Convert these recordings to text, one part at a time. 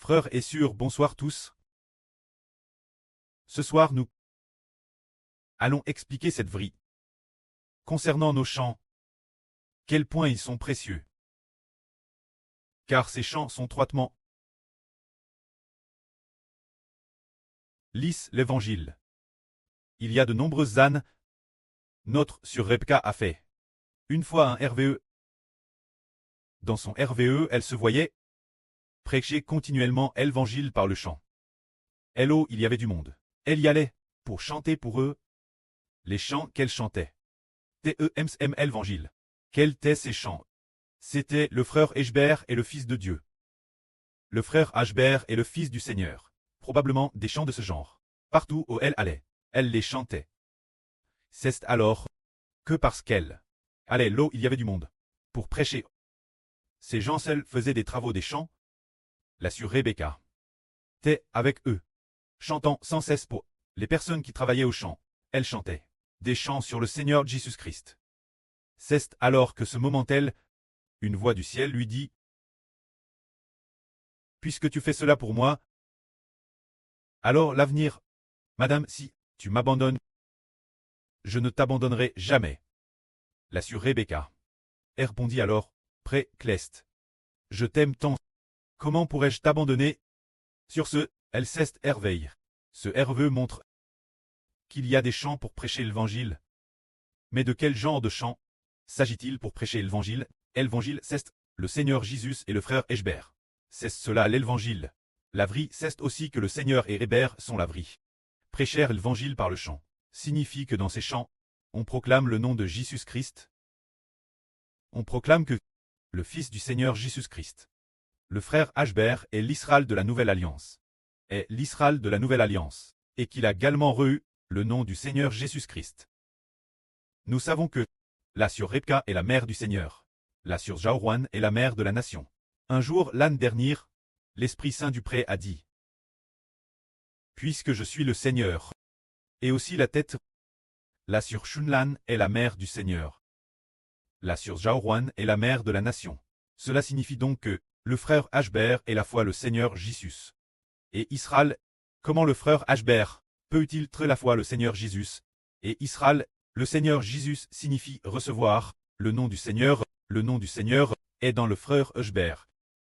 Frères et sœurs, bonsoir tous. Ce soir, nous allons expliquer cette vrille. Concernant nos champs, quel point ils sont précieux. Car ces champs sont étroitement lisses l'évangile. Il y a de nombreuses ânes. Notre sur Rebecca a fait une fois un RVE. Dans son RVE, elle se voyait prêcher continuellement l'évangile par le chant. Hello, il y avait du monde. Elle y allait pour chanter pour eux les chants qu'elle chantait. TEMSM l'évangile. Quels étaient ces chants? C'était le frère Eshbert et le Fils de Dieu. Le frère Ashbert et le Fils du Seigneur. Probablement des chants de ce genre. Partout où elle allait, elle les chantait. C'est alors que parce qu'elle allait là où il y avait du monde pour prêcher. Ces gens seuls faisaient des travaux des champs. La sœur Rebecca était avec eux, chantant sans cesse pour les personnes qui travaillaient au champ. Elle chantait des chants sur le Seigneur Jésus-Christ. C'est alors que ce moment-elle, une voix du ciel lui dit: puisque tu fais cela pour moi, alors l'avenir, madame, si tu m'abandonnes, je ne t'abandonnerai jamais. La sœur Rebecca répondit alors: Pré Cleste, je t'aime tant. Comment pourrais-je t'abandonner? Sur ce, elle cesse Herveille. Ce RVE montre qu'il y a des chants pour prêcher l'évangile. Mais de quel genre de chants s'agit-il pour prêcher l'évangile? L'évangile, c'est le Seigneur Jésus et le frère Eshbert. C'est cela l'évangile. La vraie, c'est aussi que le Seigneur et Hébert sont la vraie. Prêcher l'évangile par le chant signifie que dans ces chants, on proclame le nom de Jésus-Christ. On proclame que le Fils du Seigneur Jésus-Christ, le frère Ashbert est l'Israël de la Nouvelle Alliance, est l'Israël de la Nouvelle Alliance, et qu'il a également reçu le nom du Seigneur Jésus-Christ. Nous savons que la sœur Rebecca est la mère du Seigneur, la sœur Jaourouane est la mère de la nation. Un jour, l'année dernière, l'Esprit Saint du Pré a dit: puisque je suis le Seigneur, et aussi la tête, la sœur Shunlan est la mère du Seigneur. La sœur Jaourouane est la mère de la nation. Cela signifie donc que le frère Ashbert est la foi le Seigneur Jésus. Et Israël, comment le frère Ashbert peut-il être la foi le Seigneur Jésus? Et Israël, le Seigneur Jésus signifie recevoir le nom du Seigneur. Le nom du Seigneur est dans le frère Ashbert.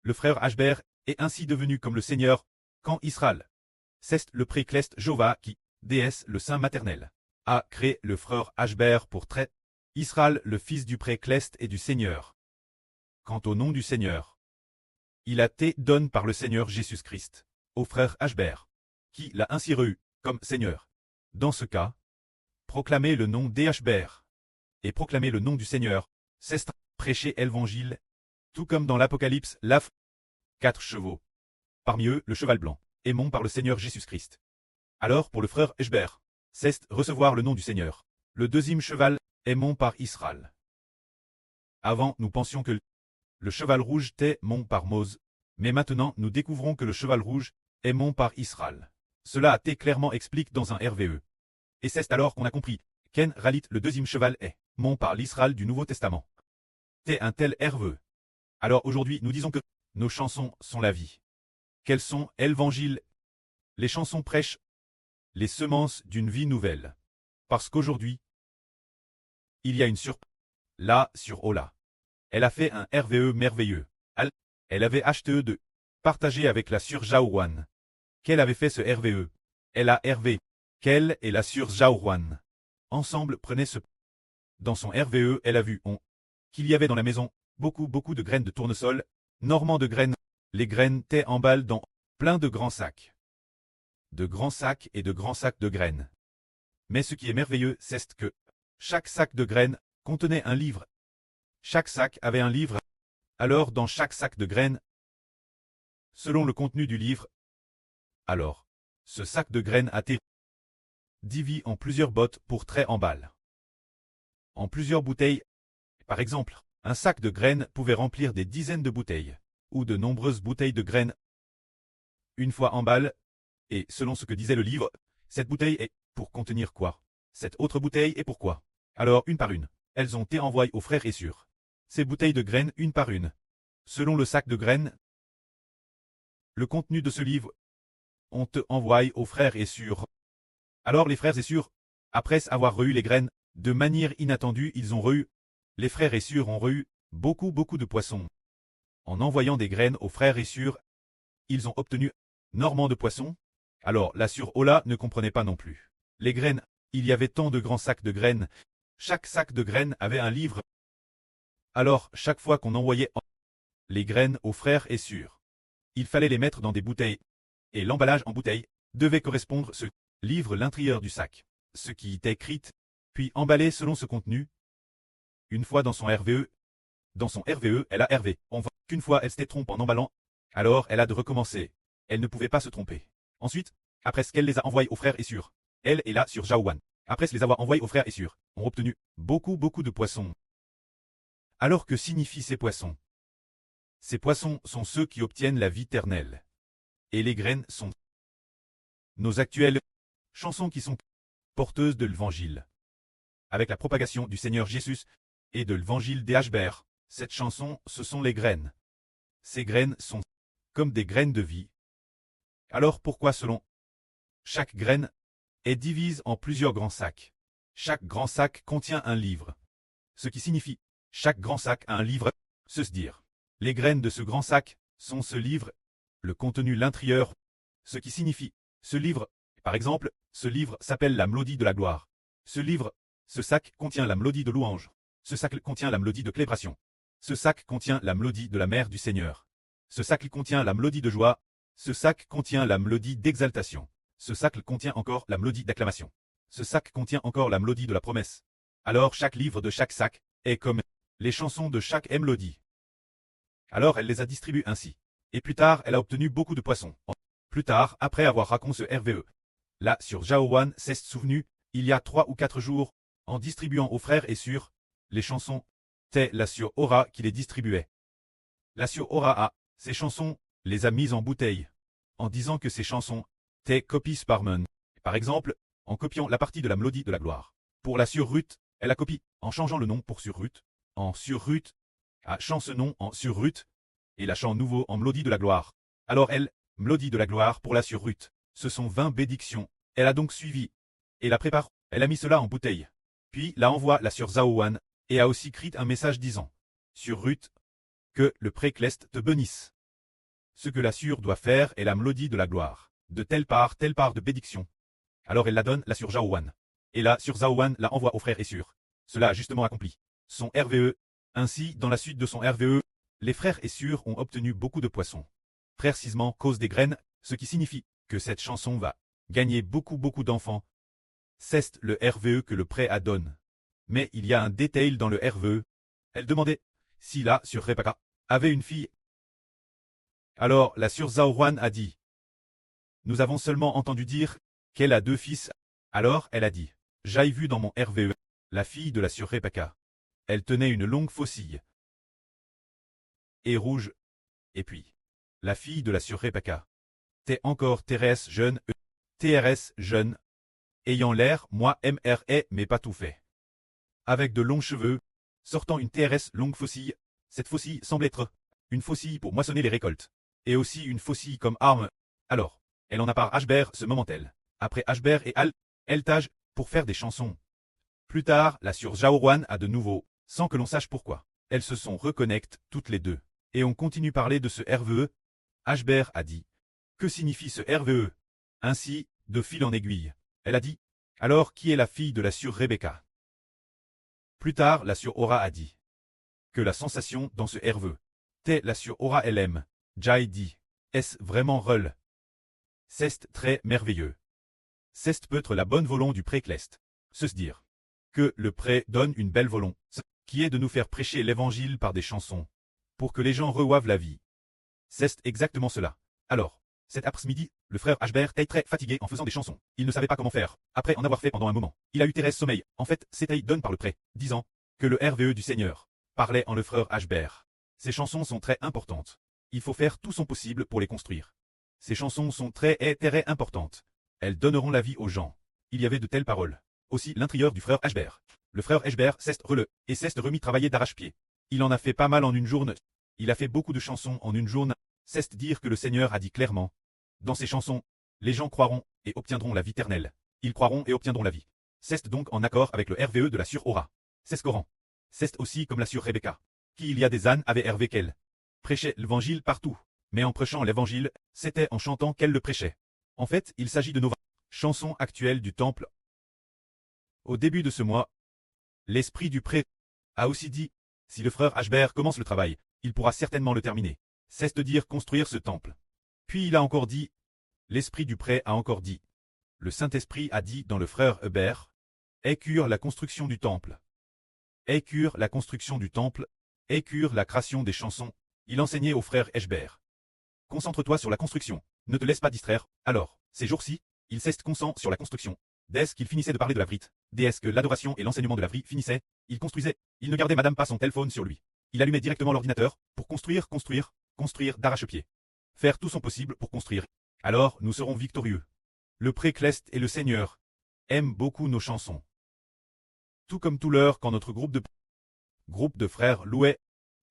Le frère Ashbert est ainsi devenu comme le Seigneur quand Israël. C'est le précleste Jéhovah qui, déesse le Saint maternel, a créé le frère Ashbert pour traiter Israël, le fils du précleste et du Seigneur. Quant au nom du Seigneur, il a été donné par le Seigneur Jésus-Christ au frère Ashbert, qui l'a ainsi reçu comme Seigneur. Dans ce cas, proclamer le nom d'Ashbert et proclamer le nom du Seigneur, c'est prêcher l'évangile, tout comme dans l'Apocalypse, 4 chevaux. Parmi eux, le cheval blanc, est monté par le Seigneur Jésus-Christ. Alors, pour le frère Ashbert, c'est recevoir le nom du Seigneur. Le deuxième cheval est monté par Israël. Avant, nous pensions que le cheval rouge était monté par Mose, mais maintenant nous découvrons que le cheval rouge est monté par Israël. Cela a été clairement expliqué dans un RVE. Et c'est alors qu'on a compris qu'en réalité le deuxième cheval est monté par l'Israël du Nouveau Testament. C'est un tel RVE. Alors aujourd'hui nous disons que nos chansons sont la vie. Quelles sont l'évangile? Les chansons prêchent les semences d'une vie nouvelle. Parce qu'aujourd'hui, il y a une surprise. Là sur Ola. Elle a fait un RVE merveilleux. Elle avait acheté de partager avec la sœur Jaourouane. Qu'elle avait fait ce RVE. Elle a RV. Qu'elle et la sœur Jaourouane ensemble prenaient ce. Dans son RVE, elle a vu qu'il y avait dans la maison beaucoup de graines de tournesol, normand de graines. Les graines étaient emballées dans plein de grands sacs. De grands sacs et de grands sacs de graines. Mais ce qui est merveilleux, c'est que chaque sac de graines contenait un livre. Chaque sac avait un livre. Alors dans chaque sac de graines, selon le contenu du livre, alors, ce sac de graines a été divisé en plusieurs bottes pour traits en balles. En plusieurs bouteilles. Par exemple, un sac de graines pouvait remplir des dizaines de bouteilles, ou de nombreuses bouteilles de graines. Une fois en balle, et selon ce que disait le livre, cette bouteille est pour contenir quoi? Cette autre bouteille est pourquoi? Alors une par une, elles ont été envoyées aux frères et sœurs. Ces bouteilles de graines une par une, selon le sac de graines. le contenu de ce livre, on te envoie aux frères et sœurs. Alors les frères et sœurs, après avoir reçu les graines, de manière inattendue ils ont reçu, les frères et sœurs ont reçu, beaucoup de poissons. En envoyant des graines aux frères et sœurs, ils ont obtenu énormément de poissons. Alors la sœur Ola ne comprenait pas non plus. Les graines, il y avait tant de grands sacs de graines. Chaque sac de graines avait un livre. Alors chaque fois qu'on envoyait les graines aux frères et sœurs, il fallait les mettre dans des bouteilles. Et l'emballage en bouteille devait correspondre ce livre l'intérieur du sac, ce qui était écrit, puis emballé selon ce contenu. Une fois dans son RVE, elle a RV. On voit qu'une fois elle s'était trompée en emballant, alors elle a de recommencer. Elle ne pouvait pas se tromper. Ensuite, après ce qu'elle les a envoyés aux frères et sœurs, elle est là sur Jaowan. Après les avoir envoyés aux frères et sœurs, ont obtenu beaucoup de poissons. Alors que signifient ces poissons? Ces poissons sont ceux qui obtiennent la vie éternelle. Et les graines sont nos actuelles chansons qui sont porteuses de l'évangile. Avec la propagation du Seigneur Jésus et de l'évangile des Ashbert, cette chanson, ce sont les graines. Ces graines sont comme des graines de vie. Alors pourquoi selon chaque graine est divise en plusieurs grands sacs. Chaque grand sac contient un livre. Ce qui signifie, chaque grand sac a un livre, se dire. Les graines de ce grand sac sont ce livre, le contenu l'intérieur, ce qui signifie, ce livre, par exemple, ce livre s'appelle la mélodie de la gloire. Ce livre, ce sac contient la mélodie de louange. Ce sac contient la mélodie de célébration. Ce sac contient la mélodie de la mère du Seigneur. Ce sac contient la mélodie de joie. Ce sac contient la mélodie d'exaltation. Ce sac contient encore la mélodie d'acclamation. Ce sac contient encore la mélodie de la promesse. Alors chaque livre de chaque sac est comme les chansons de chaque mélodie. Alors elle les a distribuées ainsi. Et plus tard, elle a obtenu beaucoup de poissons. Plus tard, après avoir raconté ce RVE, là sur Jaowan s'est souvenu, il y a 3 ou 4 jours, en distribuant aux frères et sœurs les chansons, c'est la sœur Ora qui les distribuait. La sœur Ora a, ces chansons, les a mises en bouteille, en disant que ces chansons étaient copies Sparman. Par exemple, en copiant la partie de la mélodie de la gloire. Pour la sœur Ruth, elle a copié, en changeant le nom pour sœur Ruth, en sœur Ruth, a chant ce nom en sœur Ruth, et la chant nouveau en mélodie de la gloire. Alors elle, mélodie de la gloire pour la sœur Ruth, ce sont 20 bénédictions. Elle a donc suivi, et la prépare, elle a mis cela en bouteille. Puis la envoie la sœur Zaowan, et a aussi écrit un message disant, sur Ruth, que le précleste te bénisse. Ce que la sœur doit faire est la mélodie de la gloire, de telle part de bénédiction. Alors elle la donne la sœur Jaowan. Et la sœur Zaowan la envoie aux frères et sœurs. Cela a justement accompli son RVE. Ainsi, dans la suite de son RVE, les frères et sœurs ont obtenu beaucoup de poissons. Précisément cause des graines, ce qui signifie que cette chanson va gagner beaucoup d'enfants. C'est le RVE que le prêt a donne. Mais il y a un détail dans le RVE. Elle demandait si la sœur Rebecca avait une fille. Alors la sœur Zaowan a dit, nous avons seulement entendu dire qu'elle a 2 fils. Alors elle a dit, j'ai vu dans mon RVE, la fille de la sœur Rebecca. Elle tenait une longue faucille et rouge. Et puis, la fille de la sœur Rebecca. T'es encore Thérèse jeune, TRS jeune, ayant l'air, moi MRE mais pas tout fait. Avec de longs cheveux, sortant une TRS longue faucille, cette faucille semble être une faucille pour moissonner les récoltes, et aussi une faucille comme arme. Alors, elle en a par Ashbert ce moment-elle. Après Ashbert et Eltage, pour faire des chansons. Plus tard, la sœur Jaowan a de nouveau, sans que l'on sache pourquoi. Elles se sont reconnectées toutes les deux. Et on continue parler de ce RVE. Ashbert a dit, que signifie ce RVE? Ainsi, de fil en aiguille. Elle a dit, alors qui est la fille de la sœur Rebecca? Plus tard, la sœur Ora a dit, que la sensation dans ce RVE. T'es la sœur Ora LM. Jai dit, est-ce vraiment rel? C'est très merveilleux. C'est peut-être la bonne volonté du précleste. Se dire que le pré donne une belle volonté, qui est de nous faire prêcher l'évangile par des chansons, pour que les gens reçoivent la vie. C'est exactement cela. Alors, cet après-midi, le frère Ashbert était très fatigué en faisant des chansons. Il ne savait pas comment faire. Après en avoir fait pendant un moment, il a eu Thérèse sommeil. En fait, c'était donné par le pré, disant que le RVE du Seigneur parlait en le frère Ashbert. Ces chansons sont très importantes. Il faut faire tout son possible pour les construire. Ces chansons sont très importantes. Elles donneront la vie aux gens. Il y avait de telles paroles. Aussi l'intérieur du frère Ashbert. Le frère Ashbert s'est releu et s'est remis travailler d'arrache-pied. Il en a fait pas mal en une journée. Il a fait beaucoup de chansons en une journée. C'est dire que le Seigneur a dit clairement. Dans ses chansons, les gens croiront et obtiendront la vie éternelle. Ils croiront et obtiendront la vie. C'est donc en accord avec le RVE de la Sure Aura. C'est ce Coran. C'est aussi comme la Sure Rebecca. Qui il y a des ânes avait RV qu'elle prêchait l'évangile partout. Mais en prêchant l'évangile, c'était en chantant qu'elle le prêchait. En fait, il s'agit de nos chansons actuelles du temple. Au début de ce mois, l'esprit du pré a aussi dit, si le frère Ashbert commence le travail, il pourra certainement le terminer. C'est de dire construire ce temple. Puis il a encore dit, l'esprit du pré a encore dit, le Saint-Esprit a dit dans le frère Hubert, écure la construction du temple. Écure la construction du temple, écure la création des chansons, il enseignait au frère Ashbert. Concentre-toi sur la construction, ne te laisse pas distraire. Alors, ces jours-ci, il s'est concentré sur la construction. Dès qu'il finissait de parler de la vrite, dès que l'adoration et l'enseignement de la vrite finissaient, il construisait, il ne gardait madame pas son téléphone sur lui. Il allumait directement l'ordinateur, pour construire d'arrache-pied. Faire tout son possible pour construire. Alors, nous serons victorieux. Le pré-Clest et le Seigneur aiment beaucoup nos chansons. Tout comme tout l'heure quand notre groupe de frères louait.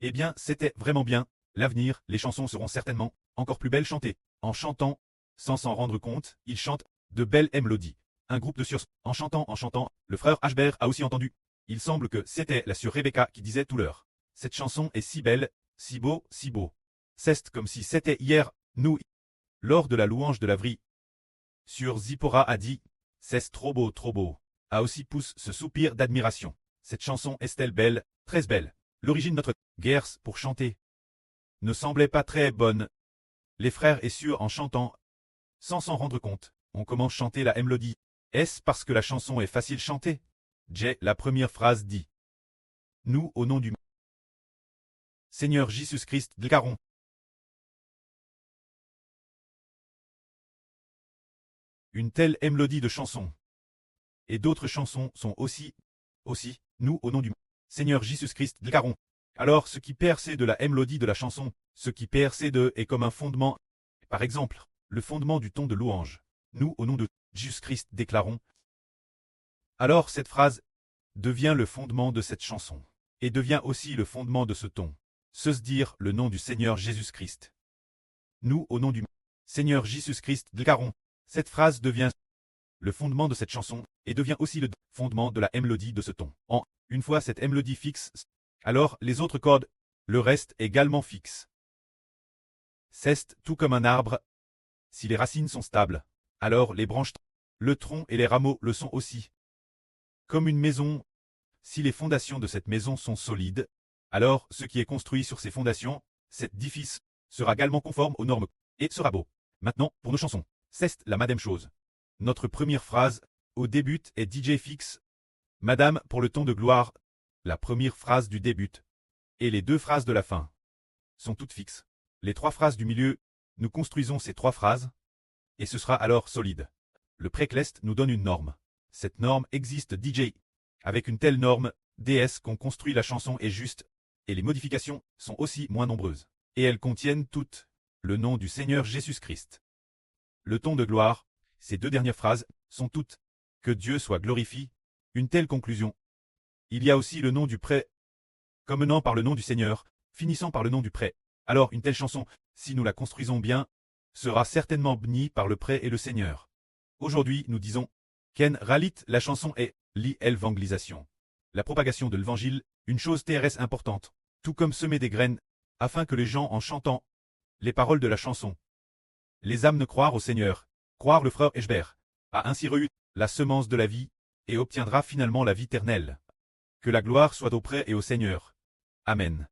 Eh bien, c'était vraiment bien. L'avenir, les chansons seront certainement encore plus belles chantées. En chantant, sans s'en rendre compte, ils chantent de belles mélodies. Un groupe de surs, en chantant, le frère Ashbert a aussi entendu. Il semble que c'était la sœur Rebecca qui disait tout l'heure. Cette chanson est si belle, si beau, si beau. C'est comme si c'était hier, nous, lors de la louange de la vrille. Sur Zipporah a dit, c'est trop beau, a aussi pousse ce soupir d'admiration. Cette chanson est-elle belle, très belle. L'origine de notre guerre pour chanter ne semblait pas très bonne. Les frères et sœurs en chantant, sans s'en rendre compte, on commence à chanter la mélodie. Est-ce parce que la chanson est facile chanter? La première phrase dit. Nous, au nom du Seigneur Jésus-Christ, déclarons. Une telle mélodie de chanson. Et d'autres chansons sont aussi, nous, au nom du Seigneur Jésus-Christ, déclarons. Alors, ce qui percée de la mélodie de la chanson, ce qui percée de est comme un fondement. Par exemple, le fondement du ton de louange. Nous, au nom de Jésus-Christ, déclarons. Alors cette phrase devient le fondement de cette chanson, et devient aussi le fondement de ce ton. Se dire le nom du Seigneur Jésus-Christ. Nous, au nom du Seigneur Jésus-Christ, déclarons. Cette phrase devient le fondement de cette chanson, et devient aussi le fondement de la mélodie de ce ton. Une fois cette mélodie fixe, alors les autres cordes, le reste également fixe. C'est tout comme un arbre. Si les racines sont stables, alors les branches, le tronc et les rameaux le sont aussi. Comme une maison, si les fondations de cette maison sont solides, alors ce qui est construit sur ces fondations, cet édifice, sera également conforme aux normes, et sera beau. Maintenant, pour nos chansons, c'est la même chose. Notre première phrase, au début, est DJ fixe. Madame, pour le ton de gloire, la première phrase du début, et les deux phrases de la fin, sont toutes fixes. Les trois phrases du milieu, nous construisons ces trois phrases, et ce sera alors solide. Le pré-Clest nous donne une norme. Cette norme existe DJ. Avec une telle norme, DS qu'on construit la chanson est juste, et les modifications sont aussi moins nombreuses. Et elles contiennent toutes le nom du Seigneur Jésus-Christ. Le ton de gloire, ces deux dernières phrases, sont toutes que Dieu soit glorifié. Une telle conclusion. Il y a aussi le nom du pré, commençant par le nom du Seigneur, finissant par le nom du pré. Alors une telle chanson, si nous la construisons bien, sera certainement bénie par le pré et le Seigneur. Aujourd'hui, nous disons, Ken Ralit, la chanson est l'évangélisation. La propagation de l'évangile, une chose TRS importante, tout comme semer des graines, afin que les gens en chantant les paroles de la chanson, les âmes ne croient au Seigneur, croire le frère Ashbert, a ainsi reçu la semence de la vie, et obtiendra finalement la vie éternelle. Que la gloire soit au pré et au Seigneur. Amen.